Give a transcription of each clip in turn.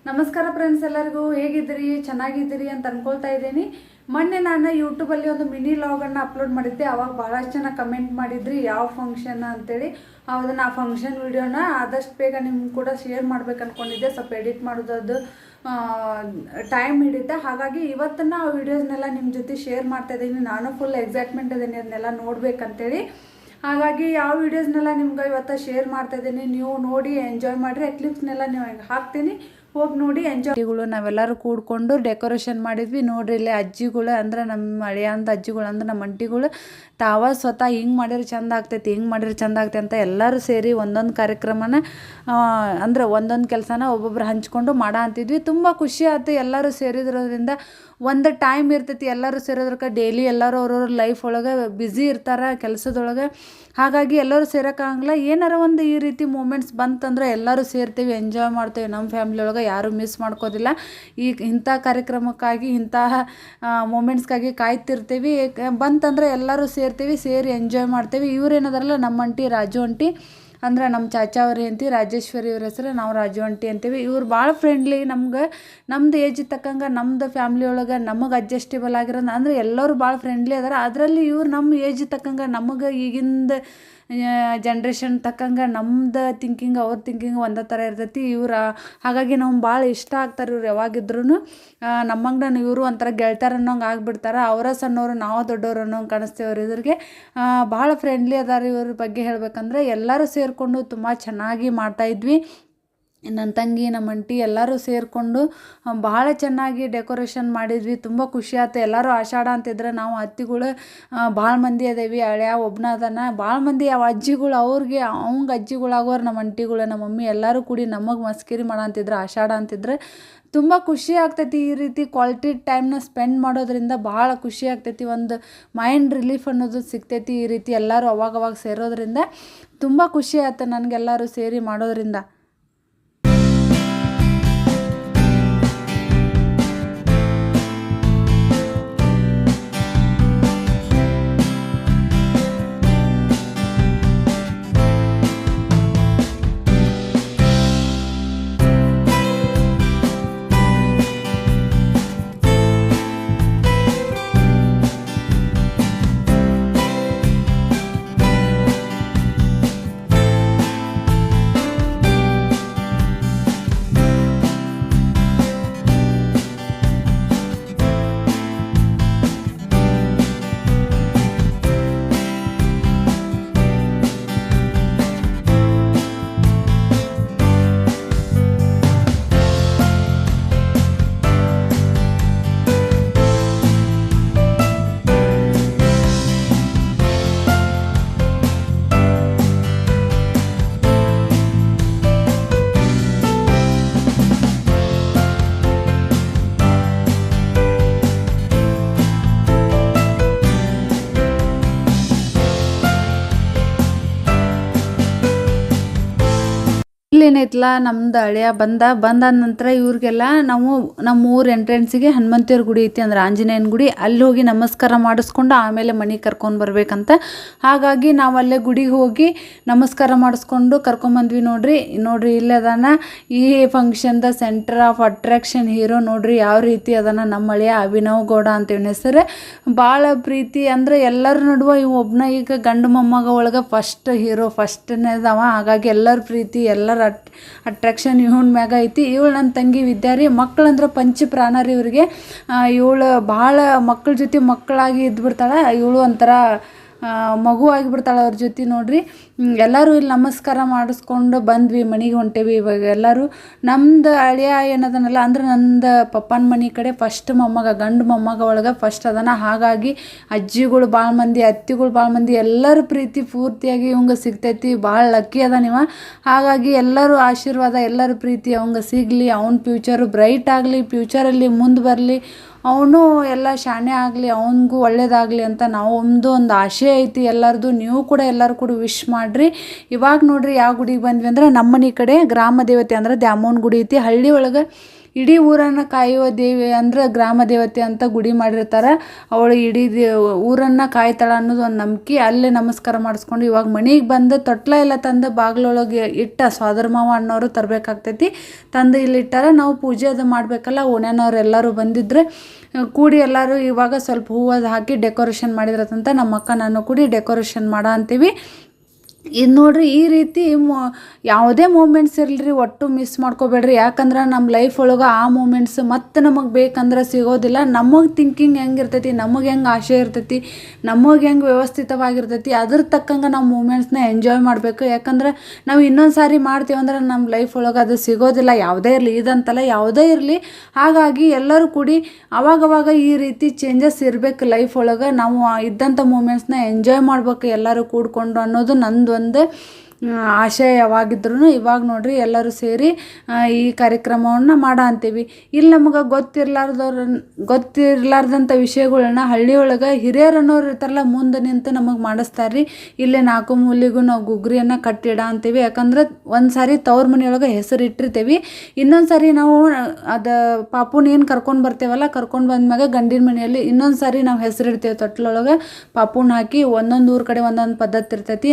ನಮಸ್ಕಾರ ಫ್ರೆಂಡ್ಸ್, ಎಲ್ಲರಿಗೂ ಹೇಗಿದ್ದೀರಿ? ಚೆನ್ನಾಗಿದ್ದೀರಿ ಅಂತ ಅನ್ಕೊಳ್ತಾ ಇದ್ದೀನಿ. ಮೊನ್ನೆ ನಾನು ಯೂಟ್ಯೂಬಲ್ಲಿ ಒಂದು ಮಿನಿ ಲಾಗನ್ನು ಅಪ್ಲೋಡ್ ಮಾಡಿದ್ದೆ. ಅವಾಗ ಭಾಳಷ್ಟು ಜನ ಕಮೆಂಟ್ ಮಾಡಿದ್ರಿ ಯಾವ ಫಂಕ್ಷನ್ ಅಂತೇಳಿ. ಅದನ್ನು ಆ ಫಂಕ್ಷನ್ ವಿಡಿಯೋನ ಆದಷ್ಟು ಬೇಗ ನಿಮ್ಗೆ ಕೂಡ ಶೇರ್ ಮಾಡ್ಬೇಕು ಅಂದ್ಕೊಂಡಿದ್ದೆ. ಸ್ವಲ್ಪ ಎಡಿಟ್ ಮಾಡೋದು ಟೈಮ್ ಹಿಡಿಯುತ್ತೆ. ಹಾಗಾಗಿ ಇವತ್ತನ್ನು ಆ ವಿಡಿಯೋಸ್ನೆಲ್ಲ ನಿಮ್ಮ ಜೊತೆ ಶೇರ್ ಮಾಡ್ತಾ ಇದ್ದೀನಿ. ನಾನು ಫುಲ್ ಎಕ್ಸೈಟ್ಮೆಂಟ್ ಇದ್ದೀನಿ ಅದನ್ನೆಲ್ಲ ನೋಡ್ಬೇಕಂತೇಳಿ. ಹಾಗಾಗಿ ಯಾವ ವಿಡಿಯೋಸ್ನೆಲ್ಲ ನಿಮ್ಗೆ ಇವತ್ತು ಶೇರ್ ಮಾಡ್ತಾ ಇದ್ದೀನಿ. ನೀವು ನೋಡಿ ಎಂಜಾಯ್ ಮಾಡಿರಿ. ಕ್ಲಿಪ್ಸ್ನೆಲ್ಲ ನೀವು ಹಾಕ್ತೀನಿ, ಹೋಗಿ ನೋಡಿ ಎಂಜಾಯ್ಗಳು. ನಾವೆಲ್ಲರೂ ಕೂಡ್ಕೊಂಡು ಡೆಕೋರೇಷನ್ ಮಾಡಿದ್ವಿ. ನೋಡ್ರಿ ಇಲ್ಲಿ ಅಜ್ಜಿಗಳು ಅಂದ್ರೆ ನಮ್ಮ ಹಳೆಯಂದ ಅಜ್ಜಿಗಳು ಅಂದ್ರೆ ನಮ್ಮ ಅಂಟಿಗಳು ತಾವ ಸ್ವತಃ ಹಿಂಗೆ ಮಾಡಿದ್ರೆ ಚೆಂದ ಆಗ್ತೈತಿ, ಹಿಂಗೆ ಮಾಡಿದ್ರೆ ಚೆಂದ ಆಗ್ತೈತಿ ಅಂತ ಎಲ್ಲರೂ ಸೇರಿ ಒಂದೊಂದು ಕಾರ್ಯಕ್ರಮನ ಅಂದ್ರೆ ಒಂದೊಂದು ಕೆಲಸನ ಒಬ್ಬೊಬ್ರು ಹಂಚ್ಕೊಂಡು ಮಾಡೋ ಅಂತಿದ್ವಿ. ತುಂಬ ಖುಷಿ ಆಯ್ತು ಎಲ್ಲರೂ ಸೇರಿದ್ರೋದ್ರಿಂದ. ಒಂದು ಟೈಮ್ ಇರ್ತೈತಿ ಎಲ್ಲರೂ ಸೇರೋದ್ರಕ್ಕೆ. ಡೈಲಿ ಎಲ್ಲರೂ ಅವ್ರವ್ರ ಲೈಫ್ ಒಳಗೆ ಬ್ಯುಸಿ ಇರ್ತಾರೆ ಕೆಲಸದೊಳಗೆ. ಹಾಗಾಗಿ ಎಲ್ಲರೂ ಸೇರೋಕ್ಕಾಗಲ್ಲ. ಏನಾರ ಒಂದು ಈ ರೀತಿ ಮೂಮೆಂಟ್ಸ್ ಬಂತಂದ್ರೆ ಎಲ್ಲರೂ ಸೇರ್ತೀವಿ, ಎಂಜಾಯ್ ಮಾಡ್ತೇವೆ. ನಮ್ಮ ಫ್ಯಾಮಿಲಿ ಒಳಗೆ ಯಾರೂ ಮಿಸ್ ಮಾಡ್ಕೋದಿಲ್ಲ. ಈಗ ಇಂಥ ಕಾರ್ಯಕ್ರಮಕ್ಕಾಗಿ ಇಂತಹ ಮೂಮೆಂಟ್ಸ್ಗಾಗಿ ಕಾಯ್ತಿರ್ತೀವಿ. ಬಂತಂದ್ರೆ ಎಲ್ಲರೂ ಸೇರ್ತೀವಿ, ಸೇರಿ ಎಂಜಾಯ್ ಮಾಡ್ತೇವೆ. ಇವ್ರೇನದಾರಲ್ಲ ನಮ್ಮ ಅಂಟಿ ರಾಜು ಅಂಟಿ ಅಂದ್ರೆ ನಮ್ಮ ಚಾಚಾ ಅವ್ರು ಅಂತೀವಿ, ರಾಜೇಶ್ವರಿ ಇವ್ರ ಹೆಸರು, ನಾವು ರಾಜು ಅಂಟಿ ಅಂತೀವಿ. ಇವ್ರು ಭಾಳ ಫ್ರೆಂಡ್ಲಿ. ನಮ್ಗೆ ನಮ್ದು ಏಜ್ ತಕ್ಕಂಗೆ ನಮ್ದು ಫ್ಯಾಮ್ಲಿ ಒಳಗೆ ನಮಗೆ ಅಡ್ಜಸ್ಟೇಬಲ್ ಆಗಿರೋದು ಅಂದ್ರೆ ಎಲ್ಲರೂ ಭಾಳ ಫ್ರೆಂಡ್ಲಿ ಅದಾರ. ಅದರಲ್ಲಿ ಇವ್ರು ನಮ್ಮ ಏಜ್ ತಕ್ಕಂಗೆ ನಮಗೆ ಈಗಿಂದ ಜನ್ರೇಷನ್ ತಕ್ಕಂಗೆ ನಮ್ದು ಥಿಂಕಿಂಗ್ ಅವ್ರ ಥಿಂಕಿಂಗ್ ಒಂದೇ ಥರ ಇರ್ತೈತಿ. ಹಾಗಾಗಿ ನಮ್ಗೆ ಭಾಳ ಇಷ್ಟ ಆಗ್ತಾರೆ ಇವ್ರು. ಯಾವಾಗಿದ್ರೂ ನಮ್ಮಂಗೆ ಇವರು ಒಂಥರ ಗೆಳ್ತಾರ ಅನ್ನೋಂಗೆ ಆಗಿಬಿಡ್ತಾರೆ. ಅವರ ಸಣ್ಣವರು ನಾವು ದೊಡ್ಡವರು ಅನ್ನೋಂಗೆ ಕಾಣಿಸ್ತೇವೆ ಅವ್ರು ಇದ್ರಿಗೆ. ಭಾಳ ಫ್ರೆಂಡ್ಲಿ ಅದಾರ. ಇವ್ರ ಬಗ್ಗೆ ಹೇಳ್ಬೇಕಂದ್ರೆ ಎಲ್ಲರೂ ಸೇರಿಕೊಂಡು ತುಂಬ ಚೆನ್ನಾಗಿ ಮಾಡ್ತಾಯಿದ್ವಿ. ನನ್ನ ತಂಗಿ ನಮ್ಮ ಅಂಟಿ ಎಲ್ಲರೂ ಸೇರಿಕೊಂಡು ಭಾಳ ಚೆನ್ನಾಗಿ ಡೆಕೋರೇಷನ್ ಮಾಡಿದ್ವಿ. ತುಂಬ ಖುಷಿ ಆಯ್ತು. ಎಲ್ಲರೂ ಆಷಾಢ ಅಂತಿದ್ರೆ ನಾವು ಅತ್ತಿಗಳು ಭಾಳ ಮಂದಿ ಅದೇವಿ. ಹಳೆಯ ಒಬ್ಬನ ಅದನ್ನು ಭಾಳ ಮಂದಿ ಯಾವ ಅಜ್ಜಿಗಳು ಅವ್ರಿಗೆ ಅವಂಗೆ ಅಜ್ಜಿಗಳಾಗೋರು ನಮ್ಮ ಅಂಟಿಗಳು ನಮ್ಮ ಮಮ್ಮಿ ಎಲ್ಲರೂ ಕೂಡಿ ನಮಗೆ ಮಸ್ಕಿರಿ ಮಾಡಂತಿದ್ರು, ಆಷಾಢ ಅಂತಿದ್ರೆ. ತುಂಬ ಖುಷಿ ಆಗ್ತೈತಿ. ಈ ರೀತಿ ಕ್ವಾಲಿಟಿ ಟೈಮ್ನ ಸ್ಪೆಂಡ್ ಮಾಡೋದ್ರಿಂದ ಭಾಳ ಖುಷಿ ಆಗ್ತೈತಿ. ಒಂದು ಮೈಂಡ್ ರಿಲೀಫ್ ಅನ್ನೋದು ಸಿಗ್ತೈತಿ. ಈ ರೀತಿ ಎಲ್ಲರೂ ಅವಾಗವಾಗ ಸೇರೋದ್ರಿಂದ ತುಂಬ ಖುಷಿ ಆಯ್ತು ನನಗೆಲ್ಲರೂ ಸೇರಿ ಮಾಡೋದ್ರಿಂದ. ಏನೈತಲ್ಲ ನಮ್ದು ಹಳೆಯ ಬಂದ ನಂತರ ಇವ್ರಿಗೆಲ್ಲ ನಾವು ನಮ್ಮ ಊರು ಎಂಟ್ರೆನ್ಸಿಗೆ ಹನುಮಂತಿಯವ್ರ ಗುಡಿ ಐತಿ ಅಂದ್ರೆ ಆಂಜನೇಯನ ಗುಡಿ, ಅಲ್ಲಿ ಹೋಗಿ ನಮಸ್ಕಾರ ಮಾಡಿಸ್ಕೊಂಡು ಆಮೇಲೆ ಮನೆಗೆ ಕರ್ಕೊಂಡು ಬರ್ಬೇಕಂತ. ಹಾಗಾಗಿ ನಾವು ಅಲ್ಲೇ ಗುಡಿಗೆ ಹೋಗಿ ನಮಸ್ಕಾರ ಮಾಡಿಸ್ಕೊಂಡು ಕರ್ಕೊಂಬಂದ್ವಿ. ನೋಡ್ರಿ ಇಲ್ಲೇ ಅದಾನ ಈ ಫಂಕ್ಷನ್ದ ಸೆಂಟರ್ ಆಫ್ ಅಟ್ರಾಕ್ಷನ್ ಹೀರೋ. ನೋಡ್ರಿ ಯಾವ ರೀತಿ ಅದನ್ನ ನಮ್ಮ ಹಳೆಯ ಅಭಿನವ್ ಗೌಡ ಅಂತ ಇವನ ಹೆಸರು. ಭಾಳ ಪ್ರೀತಿ ಅಂದ್ರೆ ಎಲ್ಲರ ನಡುವೆ ಇವು ಒಬ್ಬನ ಈಗ ಗಂಡು ಮೊಮ್ಮಗ ಒಳಗೆ ಫಸ್ಟ್ ಹೀರೋ, ಫಸ್ಟ್ನೇದವ. ಹಾಗಾಗಿ ಎಲ್ಲರ ಪ್ರೀತಿ ಎಲ್ಲರ ಅಟ್ರಾಕ್ಷನ್ ಇವನ ಮ್ಯಾಗ ಐತಿ. ಇವಳು ನನ್ನ ತಂಗಿ ವಿದ್ಯಾರಿ. ಮಕ್ಕಳಂದ್ರೆ ಪಂಚ ಪ್ರಾಣ ರೀ ಇವ್ರಿಗೆ. ಇವಳು ಭಾಳ ಮಕ್ಕಳ ಜೊತೆ ಮಕ್ಕಳಾಗಿ ಇದ್ಬಿಡ್ತಾಳೆ. ಇವಳು ಒಂಥರ ಮಗು ಆಗಿಬಿಡ್ತಾಳೆ ಅವ್ರ ಜೊತೆ. ನೋಡ್ರಿ ಎಲ್ಲರೂ ಇಲ್ಲಿ ನಮಸ್ಕಾರ ಮಾಡಿಸ್ಕೊಂಡು ಬಂದ್ವಿ, ಮನೆಗೆ ಹೊಂಟೇವಿ. ಇವಾಗ ಎಲ್ಲರೂ ನಮ್ದು ಹಳೆಯ ಏನದನಲ್ಲ ಅಂದ್ರೆ ನಂದು ಪಪ್ಪನ ಮನೆ ಕಡೆ ಫಸ್ಟ್ ಮೊಮ್ಮಗ, ಗಂಡು ಮೊಮ್ಮಗ ಒಳಗೆ ಫಸ್ಟ್ ಅದನ. ಹಾಗಾಗಿ ಅಜ್ಜಿಗಳು ಭಾಳ ಮಂದಿ, ಅತ್ತಿಗಳು ಭಾಳ ಮಂದಿ, ಎಲ್ಲರ ಪ್ರೀತಿ ಪೂರ್ತಿಯಾಗಿ ಇವಂಗೆ ಸಿಗ್ತೈತಿ. ಭಾಳ ಲಕ್ಕಿ ಅದ ನೀವ. ಹಾಗಾಗಿ ಎಲ್ಲರೂ ಆಶೀರ್ವಾದ, ಎಲ್ಲರ ಪ್ರೀತಿ ಅವಂಗೆ ಸಿಗಲಿ. ಅವ್ನ ಫ್ಯೂಚರು ಬ್ರೈಟ್ ಆಗಲಿ, ಫ್ಯೂಚರಲ್ಲಿ ಮುಂದೆ ಬರಲಿ, ಅವನು ಎಲ್ಲ ಶಾಣೆ ಆಗಲಿ, ಅವನಿಗೂ ಒಳ್ಳೇದಾಗಲಿ ಅಂತ ನಾವು ಒಂದು ಆಸೆ ಐತಿ ಎಲ್ಲರದು. ನೀವು ಕೂಡ ಎಲ್ಲರೂ ಕೂಡ ವಿಶ್ ಮಾಡಿರಿ. ಇವಾಗ ನೋಡ್ರಿ ಯಾವ ಗುಡಿಗೆ ಬಂದ್ವಿ ಅಂದ್ರೆ ನಮ್ಮ ಮನೆ ಕಡೆ ಗ್ರಾಮ ದೇವತೆ ಅಂದ್ರೆ ದ್ಯಾಮವ್ವನ ಗುಡಿ ಐತಿ. ಹಳ್ಳಿ ಒಳಗೆ ಇಡೀ ಊರನ್ನು ಕಾಯುವ ದೇವಿ ಅಂದ್ರೆ ಗ್ರಾಮ ದೇವತೆ ಅಂತ ಗುಡಿ ಮಾಡಿರ್ತಾರೆ. ಅವಳು ಇಡೀ ಊರನ್ನು ಕಾಯ್ತಾಳ ಅನ್ನೋದು ಒಂದು ನಂಬಿಕೆ. ಅಲ್ಲೇ ನಮಸ್ಕಾರ ಮಾಡಿಸ್ಕೊಂಡು ಇವಾಗ ಮನೆಗೆ ಬಂದು ತೊಟ್ಲ ಎಲ್ಲ ತಂದು ಬಾಗಿಲೊಳಗೆ ಇಟ್ಟ ಸೋದರ ಮಾವ ಅನ್ನೋರು ತರಬೇಕಾಗ್ತೈತಿ. ತಂದು ಇಲ್ಲಿ ಇಟ್ಟಾರ. ನಾವು ಪೂಜೆ ಅದು ಮಾಡಬೇಕಲ್ಲ, ಓಣ್ಯಾನವ್ರು ಎಲ್ಲರೂ ಬಂದಿದ್ರೆ ಕೂಡಿ ಎಲ್ಲರೂ ಇವಾಗ ಸ್ವಲ್ಪ ಹೂವು ಹಾಕಿ ಡೆಕೋರೇಷನ್ ಮಾಡಿದ್ರಂತ ನಮ್ಮ ಅಕ್ಕ ನಾನು ಕೂಡಿ ಡೆಕೋರೇಷನ್ ಮಾಡೋ ಅಂತೀವಿ. ಇದು ನೋಡ್ರಿ, ಈ ರೀತಿ ಯಾವುದೇ ಮೂಮೆಂಟ್ಸ್ ಇರಲಿ ಒಟ್ಟು ಮಿಸ್ ಮಾಡ್ಕೋಬೇಡ್ರಿ. ಯಾಕಂದ್ರೆ ನಮ್ಮ ಲೈಫ್ ಒಳಗೆ ಆ ಮೂಮೆಂಟ್ಸ್ ಮತ್ತೆ ನಮಗೆ ಬೇಕಂದ್ರೆ ಸಿಗೋದಿಲ್ಲ. ನಮಗೆ ಥಿಂಕಿಂಗ್ ಹೆಂಗಿರ್ತೈತಿ, ನಮಗೆ ಹೆಂಗೆ ಆಸೆ ಇರ್ತೈತಿ, ನಮಗೆ ಹೆಂಗೆ ವ್ಯವಸ್ಥಿತವಾಗಿರ್ತೈತಿ, ಅದ್ರ ತಕ್ಕಂಗೆ ನಾವು ಮೂಮೆಂಟ್ಸ್ನ ಎಂಜಾಯ್ ಮಾಡಬೇಕು. ಯಾಕಂದ್ರೆ ನಾವು ಇನ್ನೊಂದು ಸಾರಿ ಮಾಡ್ತೀವಿ ಅಂದ್ರೆ ನಮ್ಮ ಲೈಫ್ ಒಳಗೆ ಅದು ಸಿಗೋದಿಲ್ಲ. ಯಾವುದೇ ಇರಲಿ, ಇದಂತಲ್ಲ ಯಾವುದೇ ಇರಲಿ. ಹಾಗಾಗಿ ಎಲ್ಲರೂ ಕೂಡಿ ಅವಾಗವಾಗ ಈ ರೀತಿ ಚೇಂಜಸ್ ಇರಬೇಕು ಲೈಫ್ ಒಳಗೆ. ನಾವು ಇದ್ದಂಥ ಮೂಮೆಂಟ್ಸ್ನ ಎಂಜಾಯ್ ಮಾಡ್ಬೇಕು ಎಲ್ಲರೂ ಕೂಡ್ಕೊಂಡು ಅನ್ನೋದು ನಂದು ಒಂದು ಆಶಯವಾಗಿದ್ರು. ಇವಾಗ ನೋಡ್ರಿ ಎಲ್ಲರೂ ಸೇರಿ ಈ ಕಾರ್ಯಕ್ರಮವನ್ನು ಮಾಡೋ ಅಂತೀವಿ. ಇಲ್ಲಿ ನಮಗೆ ಗೊತ್ತಿರ್ಲಾರ್ದಂಥ ವಿಷಯಗಳನ್ನ ಹಳ್ಳಿಯೊಳಗೆ ಹಿರಿಯರು ಅನ್ನೋರು ಇರ್ತಾರಲ್ಲ, ಮುಂದೆ ನಿಂತು ನಮಗೆ ಮಾಡಿಸ್ತಾರೆ ರೀ. ಇಲ್ಲೇ 4 ಮೂಲೆಗೂ ನಾವು ಗುಗ್ರಿಯನ್ನು ಕಟ್ಟಿಡ ಅಂತೀವಿ. ಯಾಕಂದ್ರೆ ಒಂದು ಸಾರಿ ತವ್ರ ಮನೆಯೊಳಗೆ ಹೆಸರು ಇಟ್ಟಿರ್ತೀವಿ. ಇನ್ನೊಂದು ಸಾರಿ ನಾವು ಅದು ಪಾಪುನ ಏನು ಕರ್ಕೊಂಡು ಬರ್ತೇವಲ್ಲ, ಕರ್ಕೊಂಡು ಬಂದ್ಮ್ಯಾಗ ಗಂಡಿನ ಮನೆಯಲ್ಲಿ ಇನ್ನೊಂದು ಸಾರಿ ನಾವು ಹೆಸರಿಡ್ತೇವೆ ತೊಟ್ಲೊಳಗೆ. ಪಾಪುನ ಹಾಕಿ ಒಂದೊಂದು ಊರ ಕಡೆ ಒಂದೊಂದು ಪದ್ಧತಿ ಇರ್ತೈತಿ.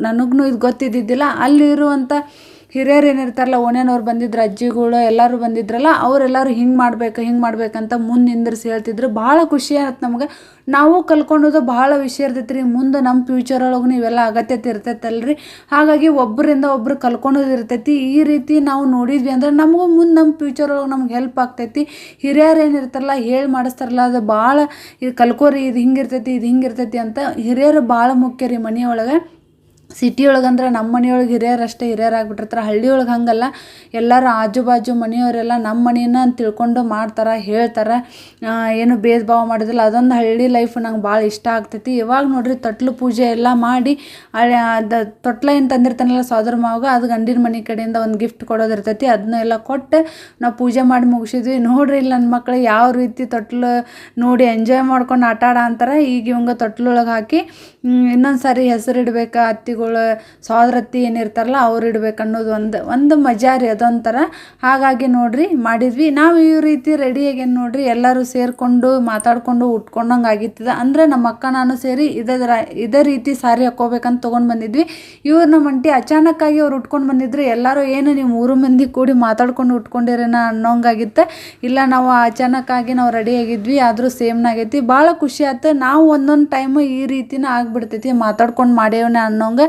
ನನಗೂ ಇದು ಗೊತ್ತಿದ್ದಿದ್ದಿಲ್ಲ. ಅಲ್ಲಿರುವಂಥ ಹಿರಿಯರು ಏನಿರ್ತಾರಲ್ಲ, ಓಣ್ಯಾನವ್ರು ಬಂದಿದ್ರು, ಅಜ್ಜಿಗಳು ಎಲ್ಲರೂ ಬಂದಿದ್ರಲ್ಲ, ಅವರೆಲ್ಲರೂ ಹಿಂಗೆ ಮಾಡ್ಬೇಕಂತ ಮುಂದೆ ನಿಂದ್ರಿಸಿ ಹೇಳ್ತಿದ್ರು. ಭಾಳ ಖುಷಿ ಆಯ್ತು ನಮ್ಗೆ. ನಾವು ಕಲ್ಕೊಳ್ಳೋದು ಭಾಳ ವಿಷಯ ಇರ್ತೈತೆ ರೀ. ಮುಂದೆ ನಮ್ಮ ಫ್ಯೂಚರ್ ಒಳಗೆ ಇವೆಲ್ಲ ಅಗತ್ಯತೆ ಇರ್ತೈತಲ್ರಿ. ಹಾಗಾಗಿ ಒಬ್ಬರಿಂದ ಒಬ್ರು ಕಲ್ಕೊಳ್ಳೋದು ಇರ್ತೈತಿ. ಈ ರೀತಿ ನಾವು ನೋಡಿದ್ವಿ ಅಂದ್ರೆ ನಮಗೂ ಮುಂದೆ ನಮ್ಮ ಫ್ಯೂಚರ್ ಒಳಗೆ ನಮ್ಗೆ ಹೆಲ್ಪ್ ಆಗ್ತೈತಿ. ಹಿರಿಯರು ಏನಿರ್ತಾರಲ್ಲ ಹೇಳಿ ಮಾಡಿಸ್ತಾರಲ್ಲ, ಅದು ಭಾಳ ಇದು ಕಲ್ಕೋರಿ, ಇದು ಹಿಂಗಿರ್ತೈತಿ ಅಂತ ಹಿರಿಯರು ಭಾಳ ಮುಖ್ಯ ರೀ ಮನೆಯೊಳಗೆ. ಸಿಟಿ ಒಳಗಂದ್ರೆ ನಮ್ಮ ಮನೆಯೊಳಗೆ ಹಿರಿಯರಷ್ಟೇ ಹಿರಿಯರಾಗ್ಬಿಟ್ಟಿರ್ತಾರೆ. ಹಳ್ಳಿಯೊಳಗೆ ಹಂಗಲ್ಲ, ಎಲ್ಲರೂ ಆಜು ಬಾಜು ಮನೆಯವರೆಲ್ಲ ನಮ್ಮ ಮನೇನ ಅಂತ ತಿಳ್ಕೊಂಡು ಮಾಡ್ತಾರೆ, ಹೇಳ್ತಾರೆ. ಏನು ಭೇದ ಭಾವ ಮಾಡೋದಿಲ್ಲ. ಅದೊಂದು ಹಳ್ಳಿ ಲೈಫ್ ನಂಗೆ ಭಾಳ ಇಷ್ಟ ಆಗ್ತೈತಿ. ಇವಾಗ ನೋಡ್ರಿ ತೊಟ್ಲು ಪೂಜೆ ಎಲ್ಲ ಮಾಡಿ ತೊಟ್ಲ ಏನು ತಂದಿರ್ತಾನಲ್ಲ ಸೋದರ ಮಾವಾಗ, ಅದು ಗಂಡಿನ ಮನೆ ಕಡೆಯಿಂದ ಒಂದು ಗಿಫ್ಟ್ ಕೊಡೋದಿರ್ತೈತಿ. ಅದನ್ನೆಲ್ಲ ಕೊಟ್ಟು ನಾವು ಪೂಜೆ ಮಾಡಿ ಮುಗಿಸಿದ್ವಿ. ನೋಡ್ರಿ ಇಲ್ಲಿ ನನ್ನ ಮಕ್ಕಳು ಯಾವ ರೀತಿ ತೊಟ್ಲು ನೋಡಿ ಎಂಜಾಯ್ ಮಾಡ್ಕೊಂಡು ಆಟ ಅಂತಾರೆ. ಈಗ ಇವಂಗೆ ತೊಟ್ಲೊಳಗೆ ಹಾಕಿ ಇನ್ನೊಂದು ಸಾರಿ ಹೆಸರಿಡ್ಬೇಕು, ಅತ್ತಿಗಳು ಸೋದರತ್ತಿ ಏನಿರ್ತಾರಲ್ಲ ಅವ್ರು ಇಡ್ಬೇಕು ಅನ್ನೋದು ಒಂದು ಮಜಾ ರೀ, ಅದೊಂಥರ. ಹಾಗಾಗಿ ನೋಡ್ರಿ ಮಾಡಿದ್ವಿ ನಾವು ಈ ರೀತಿ ರೆಡಿಯಾಗೇನು ನೋಡ್ರಿ ಎಲ್ಲರೂ ಸೇರಿಕೊಂಡು ಮಾತಾಡ್ಕೊಂಡು ಉಟ್ಕೊಂಡಂಗೆ ಆಗಿತ್ತದ. ಅಂದರೆ ನಮ್ಮ ಅಕ್ಕ ನಾನು ಸೇರಿ ಇದೇ ರೀತಿ ಸಾರಿ ಹಾಕ್ಕೋಬೇಕಂತ ತೊಗೊಂಡು ಬಂದಿದ್ವಿ. ಇವ್ರು ನಮ್ಮ ಅಂಟಿ ಅಚಾನಕ್ಕಾಗಿ ಅವ್ರು ಉಟ್ಕೊಂಡು ಬಂದಿದ್ರು. ಎಲ್ಲರೂ ಏನು ನೀವು 3 ಮಂದಿ ಕೂಡಿ ಮಾತಾಡ್ಕೊಂಡು ಉಟ್ಕೊಂಡಿರೇನ ಅನ್ನೋಂಗಾಗಿತ್ತು. ಇಲ್ಲ, ನಾವು ಅಚಾನಕ್ಕಾಗಿ ನಾವು ರೆಡಿಯಾಗಿದ್ವಿ, ಆದರೂ ಸೇಮ್ನಾಗೈತಿ. ಭಾಳ ಖುಷಿ ಆಯ್ತು. ನಾವು ಒಂದೊಂದು ಟೈಮು ಈ ರೀತಿನ ಆಗ್ಬಿಡ್ತೈತಿ, ಮಾತಾಡ್ಕೊಂಡು ಮಾಡೇವನ ಅನ್ನೋಂಗೆ.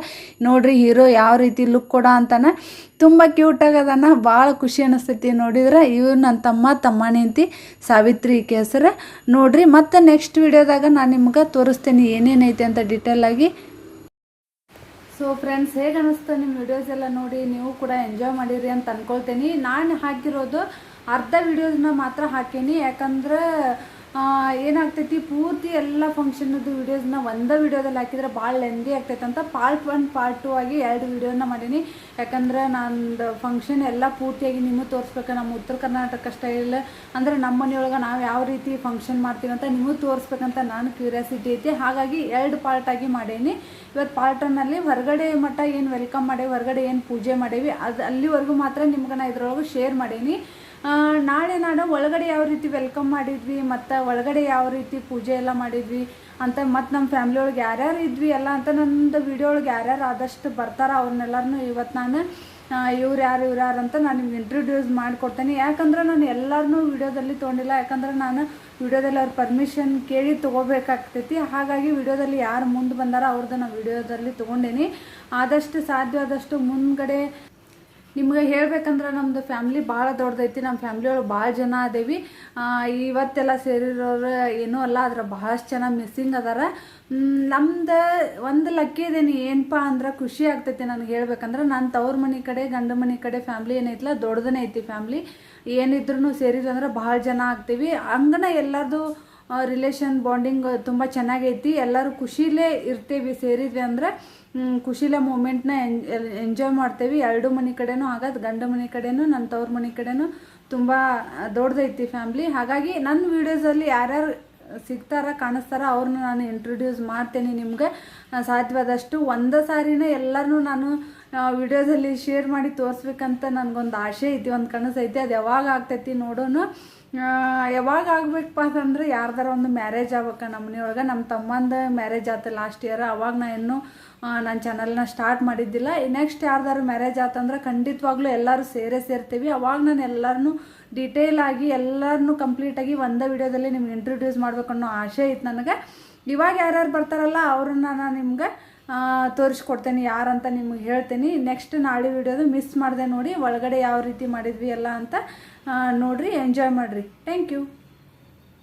ನೋಡ್ರಿ ಹೀರೋ ಯಾವ ರೀತಿ ಲುಕ್ ಕೊಡ ಅಂತಾನೆ ತುಂಬ ಕ್ಯೂಟಾಗದಾನ. ಭಾಳ ಖುಷಿ ಅನ್ನಿಸ್ತೈತಿ ನೋಡಿದ್ರೆ. ಇವ್ರು ನನ್ನ ತಮ್ಮನಿ ಅಂತಿ ಸಾವಿತ್ರಿ ಈಕೆ ಹೆಸರು. ನೋಡ್ರಿ ಮತ್ತು ನೆಕ್ಸ್ಟ್ ವಿಡಿಯೋದಾಗ ನಾನು ನಿಮ್ಗೆ ತೋರಿಸ್ತೇನೆ ಏನೇನೈತೆ ಅಂತ ಡೀಟೇಲಾಗಿ. ಸೊ ಫ್ರೆಂಡ್ಸ್, ಹೇಗೆ ಅನ್ನಿಸ್ತು ನಿಮ್ಮ ವಿಡಿಯೋಸ್ ಎಲ್ಲ ನೋಡಿ? ನೀವು ಕೂಡ ಎಂಜಾಯ್ ಮಾಡಿರಿ ಅಂತ ಅಂದ್ಕೊಳ್ತೀನಿ. ನಾನು ಹಾಕಿರೋದು ಅರ್ಧ ವಿಡಿಯೋಸ್ನ ಮಾತ್ರ ಹಾಕೀನಿ. ಯಾಕಂದ್ರೆ ಏನಾಗ್ತೈತಿ, ಪೂರ್ತಿ ಎಲ್ಲ ಫಂಕ್ಷನ್ನದು ವೀಡಿಯೋಸ್ನ ಒಂದೇ ವೀಡಿಯೋದಲ್ಲಿ ಹಾಕಿದರೆ ಭಾಳ ಲೆಂದಿ ಆಗ್ತೈತೆ ಅಂತ ಪಾರ್ಟ್ 1 ಪಾರ್ಟ್ 2 ಆಗಿ 2 ವೀಡಿಯೋನ ಮಾಡೀನಿ. ಯಾಕಂದ್ರೆ ನಂದು ಫಂಕ್ಷನ್ ಎಲ್ಲ ಪೂರ್ತಿಯಾಗಿ ನಿಮಗೂ ತೋರಿಸ್ಬೇಕು. ನಮ್ಮ ಉತ್ತರ ಕರ್ನಾಟಕ ಸ್ಟೈಲ್ ಅಂದರೆ ನಮ್ಮ ಮನೆಯೊಳಗೆ ನಾವು ಯಾವ ರೀತಿ ಫಂಕ್ಷನ್ ಮಾಡ್ತೀವಿ ಅಂತ ನಿಮಗೂ ತೋರಿಸ್ಬೇಕಂತ ನಾನು ಕ್ಯೂರಿಯಾಸಿಟಿ ಐತಿ. ಹಾಗಾಗಿ 2 ಪಾರ್ಟ್ ಆಗಿ ಮಾಡೀನಿ. ಇವತ್ತು ಪಾರ್ಟ್ 1ನಲ್ಲಿ ಹೊರಗಡೆ ಮಟ್ಟ ಏನು ವೆಲ್ಕಮ್ ಮಾಡೇವಿ, ಹೊರಗಡೆ ಏನು ಪೂಜೆ ಮಾಡೇವಿ, ಅದು ಅಲ್ಲಿವರೆಗೂ ಮಾತ್ರ ನಿಮ್ಗೆ ನಾನು ಇದ್ರೊಳಗೆ ಶೇರ್ ಮಾಡೀನಿ. ನಾಳೆ ನಾನು ಒಳಗಡೆ ಯಾವ ರೀತಿ ವೆಲ್ಕಮ್ ಮಾಡಿದ್ವಿ ಮತ್ತು ಒಳಗಡೆ ಯಾವ ರೀತಿ ಪೂಜೆ ಎಲ್ಲ ಮಾಡಿದ್ವಿ ಅಂತ, ಮತ್ತು ನಮ್ಮ ಫ್ಯಾಮ್ಲಿ ಒಳಗೆ ಯಾರ್ಯಾರು ಇದ್ವಿ ಎಲ್ಲ ಅಂತ ನಂದು ವಿಡಿಯೋ ಒಳಗೆ ಯಾರ್ಯಾರು ಆದಷ್ಟು ಬರ್ತಾರೋ ಅವ್ರನ್ನೆಲ್ಲರನ್ನೂ ಇವತ್ತು ನಾನು ಇವ್ರು ಯಾರು ಅಂತ ನಾನು ನಿಮ್ಗೆ ಇಂಟ್ರೊಡ್ಯೂಸ್ ಮಾಡಿಕೊಡ್ತೇನೆ. ಯಾಕಂದ್ರೆ ನಾನು ಎಲ್ಲರನ್ನೂ ವಿಡಿಯೋದಲ್ಲಿ ತೊಗೊಂಡಿಲ್ಲ. ಯಾಕಂದ್ರೆ ನಾನು ವಿಡಿಯೋದಲ್ಲಿ ಅವ್ರ ಪರ್ಮಿಷನ್ ಕೇಳಿ ತೊಗೋಬೇಕಾಗ್ತೈತಿ. ಹಾಗಾಗಿ ವಿಡಿಯೋದಲ್ಲಿ ಯಾರು ಮುಂದೆ ಬಂದಾರೋ ಅವ್ರದ್ದು ನಾನು ವಿಡಿಯೋದಲ್ಲಿ ತೊಗೊಂಡೇನಿ. ಆದಷ್ಟು ಸಾಧ್ಯವಾದಷ್ಟು ಮುಂದ್ಗಡೆ ನಿಮ್ಗೆ ಹೇಳ್ಬೇಕಂದ್ರೆ ನಮ್ಮದು ಫ್ಯಾಮ್ಲಿ ಭಾಳ ದೊಡ್ಡದೈತಿ. ನಮ್ಮ ಫ್ಯಾಮ್ಲಿ ಒಳಗೆ ಭಾಳ ಜನ ಅದೇವಿ. ಇವತ್ತೆಲ್ಲ ಸೇರಿರೋರು ಏನೂ ಅಲ್ಲ, ಅದ್ರ ಭಾಳಷ್ಟು ಜನ ಮಿಸ್ಸಿಂಗ್ ಅದಾರ. ನಮ್ದು ಒಂದು ಲಕ್ಕಿ ಇದೇನಿ ಏನಪ್ಪ ಅಂದ್ರೆ ಖುಷಿ ಆಗ್ತೈತಿ ನನಗೆ ಹೇಳ್ಬೇಕಂದ್ರೆ. ನಾನು ತವ್ರ ಮನೆ ಕಡೆ ಗಂಡ ಮನೆ ಕಡೆ ಫ್ಯಾಮ್ಲಿ ಏನೈತಿಲ್ಲ ದೊಡ್ಡದನೇ ಐತಿ ಫ್ಯಾಮ್ಲಿ. ಏನಿದ್ರು ಸೇರಿದ್ವಿ ಅಂದ್ರೆ ಭಾಳ ಜನ ಆಗ್ತೀವಿ. ಹಂಗನ ಎಲ್ಲರದು ರಿಲೇಷನ್ ಬಾಂಡಿಂಗ್ ತುಂಬ ಚೆನ್ನಾಗೈತಿ. ಎಲ್ಲರೂ ಖುಷಿಲೇ ಇರ್ತೀವಿ. ಸೇರಿದ್ವಿ ಅಂದರೆ ಖುಷಿಲೇ ಮೂಮೆಂಟ್ನ ಎಂಜಾಯ್ ಮಾಡ್ತೇವೆ. 2 ಮನೆ ಕಡೆನೂ ಆಗೋದು, ಗಂಡ ಮನೆ ಕಡೆನೂ ನನ್ನ ತವ್ರ ಮನೆ ಕಡೆನೂ ತುಂಬ ದೊಡ್ಡದೈತಿ ಫ್ಯಾಮ್ಲಿ. ಹಾಗಾಗಿ ನನ್ನ ವೀಡಿಯೋಸಲ್ಲಿ ಯಾರ್ಯಾರು ಕಾಣಿಸ್ತಾರ ಅವ್ರನ್ನ ನಾನು ಇಂಟ್ರೊಡ್ಯೂಸ್ ಮಾಡ್ತೇನೆ ನಿಮ್ಗೆ. ಸಾಧ್ಯವಾದಷ್ಟು ಒಂದೇ ಸಾರಿನ ಎಲ್ಲರನ್ನೂ ನಾನು ವಿಡಿಯೋದಲ್ಲಿ ಶೇರ್ ಮಾಡಿ ತೋರಿಸ್ಬೇಕಂತ ನನಗೊಂದು ಆಸೆ ಐತಿ, ಒಂದು ಕನಸು ಐತಿ. ಅದು ಯಾವಾಗ ಆಗ್ತೈತಿ ನೋಡೋಣ. ಯಾವಾಗ ಆಗ್ಬೇಕಪ್ಪ ಅಂತಂದ್ರೆ ಯಾರ್ದಾರ ಒಂದು ಮ್ಯಾರೇಜ್ ಆಗ್ಬೇಕು ನಮ್ಮ ಮನೆಯೊಳಗೆ. ನಮ್ಮ ತಮ್ಮಂದು ಮ್ಯಾರೇಜ್ ಆಯ್ತು ಲಾಸ್ಟ್ ಇಯರ್. ಅವಾಗ ನಾನು ಇನ್ನೂ ನನ್ನ ಚಾನಲ್ನ ಸ್ಟಾರ್ಟ್ ಮಾಡಿದ್ದಿಲ್ಲ. ನೆಕ್ಸ್ಟ್ ಯಾರ್ದಾರು ಮ್ಯಾರೇಜ್ ಆತಂದ್ರೆ ಖಂಡಿತವಾಗ್ಲೂ ಎಲ್ಲರೂ ಸೇರ್ತೀವಿ. ಅವಾಗ ನಾನು ಎಲ್ಲರನ್ನೂ ಡೀಟೇಲ್ ಆಗಿ ಎಲ್ಲರನ್ನೂ ಕಂಪ್ಲೀಟಾಗಿ ಒಂದೇ ವಿಡಿಯೋದಲ್ಲಿ ನಿಮ್ಗೆ ಇಂಟ್ರೊಡ್ಯೂಸ್ ಮಾಡ್ಬೇಕು ಅನ್ನೋ ಆಸೆ ಐತೆ ನನಗೆ. ಇವಾಗ ಯಾರ್ಯಾರು ಬರ್ತಾರಲ್ಲ ಅವ್ರನ್ನ ನಾನು ನಿಮ್ಗೆ ತೋರಿಸ್ಕೊಡ್ತೇನೆ, ಯಾರಂತ ನಿಮ್ಗೆ ಹೇಳ್ತೀನಿ. ನೆಕ್ಸ್ಟ್ ನಾಳೆ ವಿಡಿಯೋದು ಮಿಸ್ ಮಾಡಿದೆ ನೋಡಿ, ಒಳಗಡೆ ಯಾವ ರೀತಿ ಮಾಡಿದ್ವಿ ಎಲ್ಲ ಅಂತ ನೋಡಿರಿ, ಎಂಜಾಯ್ ಮಾಡಿರಿ. Thank you.